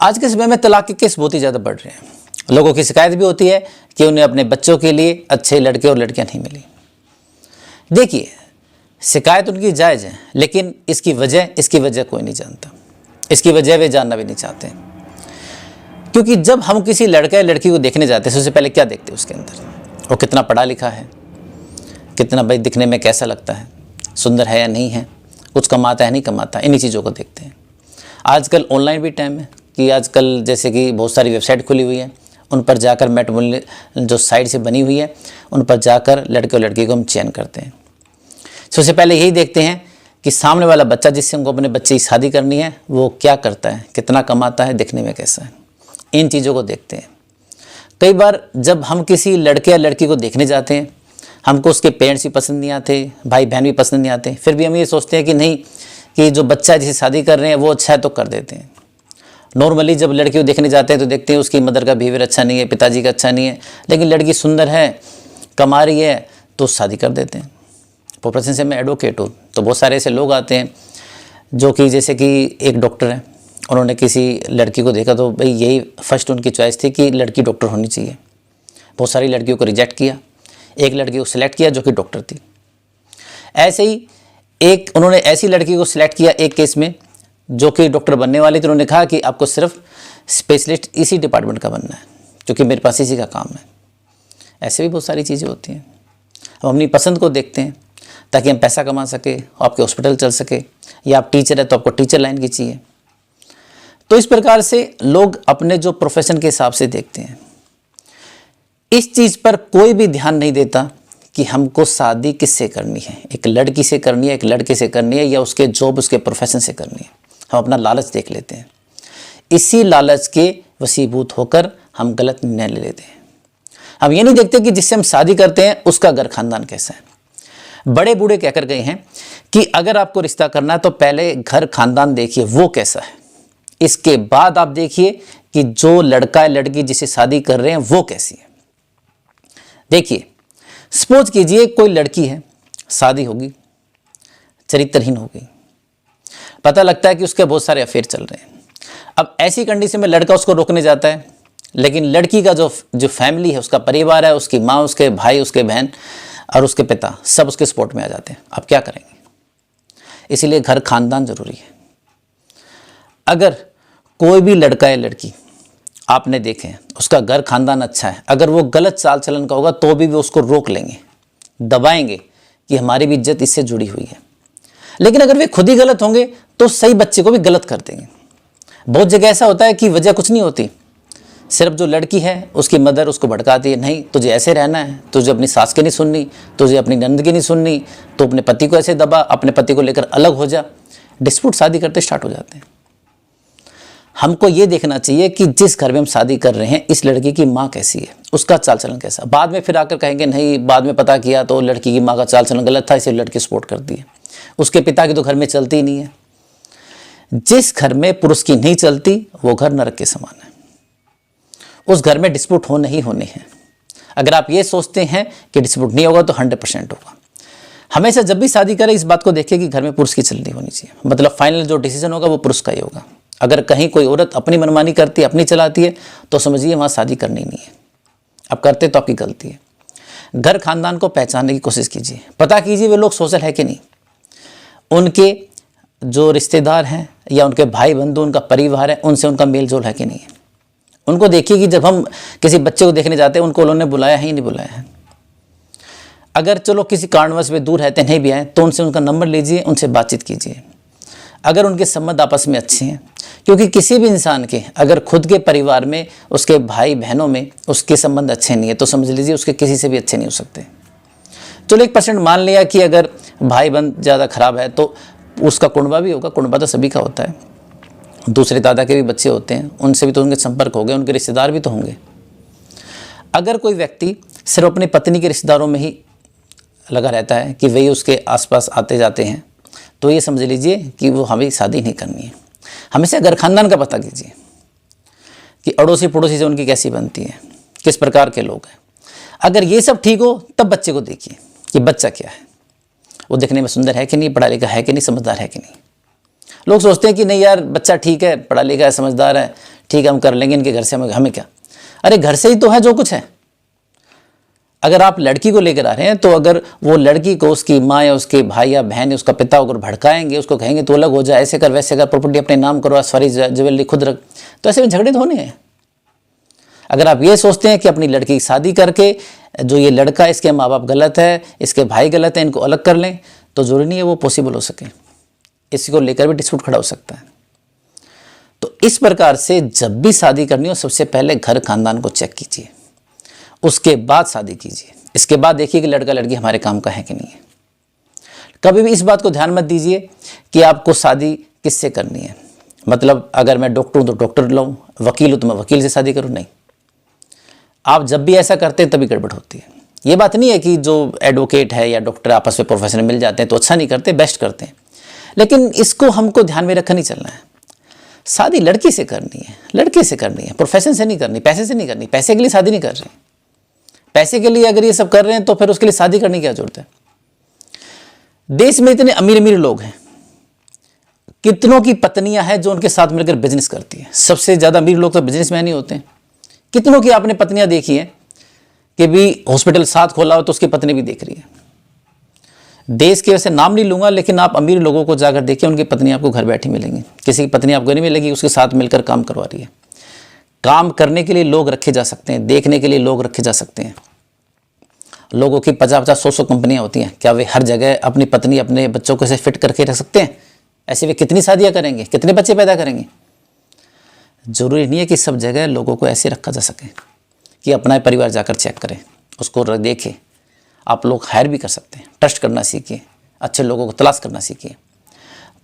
आज के समय में तलाक के केस बहुत ही ज़्यादा बढ़ रहे हैं। लोगों की शिकायत भी होती है कि उन्हें अपने बच्चों के लिए अच्छे लड़के और लड़कियां नहीं मिली। देखिए, शिकायत उनकी जायज़ है, लेकिन इसकी वजह कोई नहीं जानता। इसकी वजह वे जानना भी नहीं चाहते, क्योंकि जब हम किसी लड़का या लड़की को देखने जाते हैं सबसे पहले क्या देखते हैं उसके अंदर, वो कितना पढ़ा लिखा है, कितना भाई दिखने में कैसा लगता है, सुंदर है या नहीं है, कुछ कमाता है नहीं कमाता, इन्हीं चीज़ों को देखते हैं। आजकल ऑनलाइन भी टाइम है कि आजकल जैसे कि बहुत सारी वेबसाइट खुली हुई है, उन पर जाकर मैट्रिमोनियल जो साइट से बनी हुई है उन पर जाकर लड़के और लड़की को हम चयन करते हैं। सबसे पहले यही देखते हैं कि सामने वाला बच्चा जिससे हमको अपने बच्चे की शादी करनी है वो क्या करता है, कितना कमाता है, दिखने में कैसा है, इन चीज़ों को देखते हैं। कई बार जब हम किसी लड़के या लड़की को देखने जाते हैं, हमको उसके पेरेंट्स भी पसंद नहीं आते, भाई बहन भी पसंद नहीं आते, फिर भी हम ये सोचते हैं कि नहीं, कि जो बच्चा जिसे शादी कर रहे हैं वो अच्छा है तो कर देते हैं। नॉर्मली जब लड़की को देखने जाते हैं तो देखते हैं उसकी मदर का बिहेवियर अच्छा नहीं है, पिताजी का अच्छा नहीं है, लेकिन लड़की सुंदर है, कमा रही है, तो शादी कर देते हैं। प्रोफेशन से मैं एडवोकेट हूँ, तो बहुत सारे ऐसे लोग आते हैं जो कि जैसे कि एक डॉक्टर है, उन्होंने किसी लड़की को देखा तो भाई यही फर्स्ट उनकी चॉइस थी कि लड़की डॉक्टर होनी चाहिए। बहुत सारी लड़कियों को रिजेक्ट किया, एक लड़की को सिलेक्ट किया जो कि डॉक्टर थी। ऐसे ही एक उन्होंने ऐसी लड़की को सिलेक्ट किया एक केस में जो कि डॉक्टर बनने वाली थी। उन्होंने कहा कि आपको सिर्फ स्पेशलिस्ट इसी डिपार्टमेंट का बनना है, क्योंकि मेरे पास इसी का काम है। ऐसे भी बहुत सारी चीज़ें होती हैं। हम अपनी पसंद को देखते हैं ताकि हम पैसा कमा सके, आपके हॉस्पिटल चल सके, या आप टीचर है तो आपको टीचर लाइन की चाहिए। तो इस प्रकार से लोग अपने जो प्रोफेशन के हिसाब से देखते हैं। इस चीज़ पर कोई भी ध्यान नहीं देता कि हमको शादी किससे करनी है, एक लड़की से करनी है, एक लड़के से करनी है, या उसके जॉब उसके प्रोफेशन से करनी है। हम अपना लालच देख लेते हैं, इसी लालच के वशीभूत होकर हम गलत निर्णय ले लेते हैं। हम ये नहीं देखते कि जिससे हम शादी करते हैं उसका घर खानदान कैसा है। बड़े बूढ़े कहकर गए हैं कि अगर आपको रिश्ता करना है तो पहले घर खानदान देखिए वो कैसा है, इसके बाद आप देखिए कि जो लड़का या लड़की जिसे शादी कर रहे हैं वो कैसी है। देखिए, सपोज कीजिए कोई लड़की है, शादी होगी, चरित्रहीन हो गई, पता लगता है कि उसके बहुत सारे अफेयर चल रहे हैं। अब ऐसी कंडीशन में लड़का उसको रोकने जाता है, लेकिन लड़की का जो फैमिली है, उसका परिवार है, उसकी माँ, उसके भाई, उसके बहन और उसके पिता सब उसके सपोर्ट में आ जाते हैं। अब क्या करेंगे? इसीलिए घर खानदान जरूरी है। अगर कोई भी लड़का या लड़की आपने देखे उसका घर खानदान अच्छा है, अगर वो गलत चाल चलन का होगा तो भी वो उसको रोक लेंगे, दबाएंगे कि हमारी भी इज्जत इससे जुड़ी हुई है। लेकिन अगर वे खुद ही गलत होंगे तो सही बच्चे को भी गलत कर देंगे। बहुत जगह ऐसा होता है कि वजह कुछ नहीं होती, सिर्फ जो लड़की है उसकी मदर उसको भड़काती है, नहीं तुझे ऐसे रहना है, तुझे अपनी सास की नहीं सुननी, तुझे अपनी नंद की नहीं सुननी, तो अपने पति को ऐसे दबा, अपने पति को लेकर अलग हो जा। डिस्प्यूट शादी करते स्टार्ट हो जाते हैं। हमको ये देखना चाहिए कि जिस घर में हम शादी कर रहे हैं इस लड़की की माँ कैसी है, उसका चाल चलन कैसा। बाद में फिर आकर कहेंगे नहीं, बाद में पता किया तो लड़की की माँ का चाल चलन गलत था, इसलिए लड़की सपोर्ट करती है। उसके पिता की तो घर में चलती ही नहीं है। जिस घर में पुरुष की नहीं चलती वो घर नरक के समान है, उस घर में डिस्प्यूट होने ही होने हैं। अगर आप ये सोचते हैं कि डिस्प्यूट नहीं होगा तो 100% होगा। हमेशा जब भी शादी करें इस बात को देखें कि घर में पुरुष की चलनी होनी चाहिए, मतलब फाइनल जो डिसीजन होगा वो पुरुष का ही होगा। अगर कहीं कोई औरत अपनी मनमानी करती है, अपनी चलाती है, तो समझिए वहाँ शादी करनी नहीं है। अब करते तो आपकी गलती है। घर खानदान को पहचानने की कोशिश कीजिए, पता कीजिए वे लोग सोशल है कि नहीं, उनके जो रिश्तेदार हैं या उनके भाई बंधु, उनका परिवार है, उनसे उनका मेल जोल है कि नहीं है। उनको देखिए कि जब हम किसी बच्चे को देखने जाते हैं उनको उन्होंने बुलाया है ही नहीं बुलाया है। अगर चलो किसी कारणवश वे दूर रहते नहीं भी आए तो उनसे उनका नंबर लीजिए, उनसे बातचीत कीजिए। अगर उनके संबंध आपस में अच्छे हैं, क्योंकि किसी भी इंसान के अगर खुद के परिवार में उसके भाई बहनों में उसके संबंध अच्छे नहीं है तो समझ लीजिए उसके किसी से भी अच्छे नहीं हो सकते। चलो 1% मान लिया कि अगर भाई बंद ज़्यादा खराब है तो उसका कुंडबा भी होगा, कुंडबा तो सभी का होता है, दूसरे दादा के भी बच्चे होते हैं, उनसे भी तो उनके संपर्क हो गए, उनके रिश्तेदार भी तो होंगे। अगर कोई व्यक्ति सिर्फ अपनी पत्नी के रिश्तेदारों में ही लगा रहता है कि वही उसके आसपास आते जाते हैं, तो ये समझ लीजिए कि वो हमें शादी नहीं करनी है। हमेशा घर खानदान का पता कीजिए कि अड़ोसी पड़ोसी से उनकी कैसी बनती है, किस प्रकार के लोग हैं। अगर ये सब ठीक हो तब बच्चे को देखिए कि बच्चा क्या है, वो दिखने में सुंदर है कि नहीं, पढ़ा लिखा है कि नहीं, समझदार है कि नहीं। लोग सोचते हैं कि नहीं यार बच्चा ठीक है, पढ़ा लिखा है, समझदार है, ठीक है हम कर लेंगे, इनके घर से हमें क्या। अरे घर से ही तो है जो कुछ है। अगर आप लड़की को लेकर आ रहे हैं तो अगर वो लड़की को उसकी माँ या उसके भाई या बहन या उसका पिता अगर भड़काएंगे, उसको कहेंगे तो अलग हो जाए, ऐसे कर वैसे कर, प्रॉपर्टी अपने नाम करो, सारी ज्वेलरी खुद रख, तो ऐसे में झगड़े तो होने हैं। अगर आप ये सोचते हैं कि अपनी लड़की की शादी करके जो ये लड़का, इसके माँ बाप गलत है, इसके भाई गलत है, इनको अलग कर लें, तो जरूरी नहीं है वो पॉसिबल हो सके। इसी को लेकर भी डिस्प्यूट खड़ा हो सकता है। तो इस प्रकार से जब भी शादी करनी हो, सबसे पहले घर खानदान को चेक कीजिए, उसके बाद शादी कीजिए। इसके बाद देखिए कि लड़का लड़की हमारे काम का है कि नहीं है। कभी भी इस बात को ध्यान मत दीजिए कि आपको शादी किससे करनी है, मतलब अगर मैं डॉक्टर हूँ तो डॉक्टर लूँ, वकील हूँ तो मैं वकील से शादी करूँ, नहीं। आप जब भी ऐसा करते हैं तभी गड़बड़ होती है। ये बात नहीं है कि जो एडवोकेट है या डॉक्टर आपस में प्रोफेशनल मिल जाते हैं तो अच्छा नहीं करते, बेस्ट करते हैं, लेकिन इसको हमको ध्यान में रखकर नहीं चलना है। शादी लड़की से करनी है, लड़के से करनी है, प्रोफेशन से नहीं करनी, पैसे से नहीं करनी। पैसे के लिए शादी नहीं कर रहे। पैसे के लिए अगर ये सब कर रहे हैं तो फिर उसके लिए शादी करने की क्या जरूरत है। देश में इतने अमीर अमीर लोग हैं, कितनों की पत्नियां हैं जो उनके साथ मिलकर बिजनेस करती हैं। सबसे ज़्यादा अमीर लोग तो बिजनेसमैन ही होते हैं। कितनों की आपने पत्नियां देखी हैं कि भी हॉस्पिटल साथ खोला हो तो उसकी पत्नी भी देख रही है। देश के वैसे नाम नहीं लूंगा, लेकिन आप अमीर लोगों को जाकर देखिए, उनकी पत्नी आपको घर बैठी मिलेंगी। किसी की पत्नी आपको नहीं मिलेगी, उसके साथ मिलकर काम करवा रही है। काम करने के लिए लोग रखे जा सकते हैं, देखने के लिए लोग रखे जा सकते हैं। लोगों की 50-50, 100-100 कंपनियां होती हैं। क्या वे हर जगह अपनी पत्नी अपने बच्चों को ऐसे फिट करके रख सकते हैं? ऐसे वे कितनी शादियां करेंगे, कितने बच्चे पैदा करेंगे? जरूरी नहीं है कि सब जगह लोगों को ऐसे रखा जा सके कि अपना परिवार जाकर चेक करें, उसको देखें। आप लोग हायर भी कर सकते हैं। ट्रस्ट करना सीखिए, अच्छे लोगों को तलाश करना सीखिए।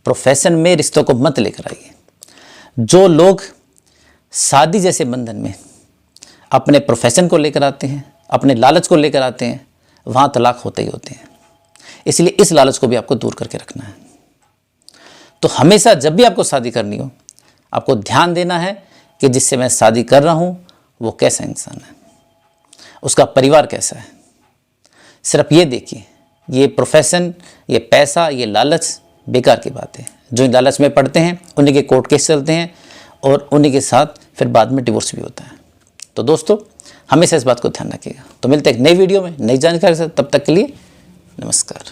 प्रोफेशन में रिश्तों को मत लेकर आइए। जो लोग शादी जैसे बंधन में अपने प्रोफेशन को लेकर आते हैं, अपने लालच को लेकर आते हैं, वहाँ तलाक होते ही होते हैं। इसलिए इस लालच को भी आपको दूर करके रखना है। तो हमेशा जब भी आपको शादी करनी हो, आपको ध्यान देना है कि जिससे मैं शादी कर रहा हूँ वो कैसा इंसान है, उसका परिवार कैसा है। सिर्फ ये देखिए, ये प्रोफेशन, ये पैसा, ये लालच बेकार की बात है। जो इन लालच में पड़ते हैं उन्हीं के कोर्ट केस चलते हैं और उन्हीं के साथ फिर बाद में डिवोर्स भी होता है। तो दोस्तों हमेशा इस बात को ध्यान रखिएगा। तो मिलते हैं एक नई वीडियो में नई जानकारी से, तब तक के लिए नमस्कार।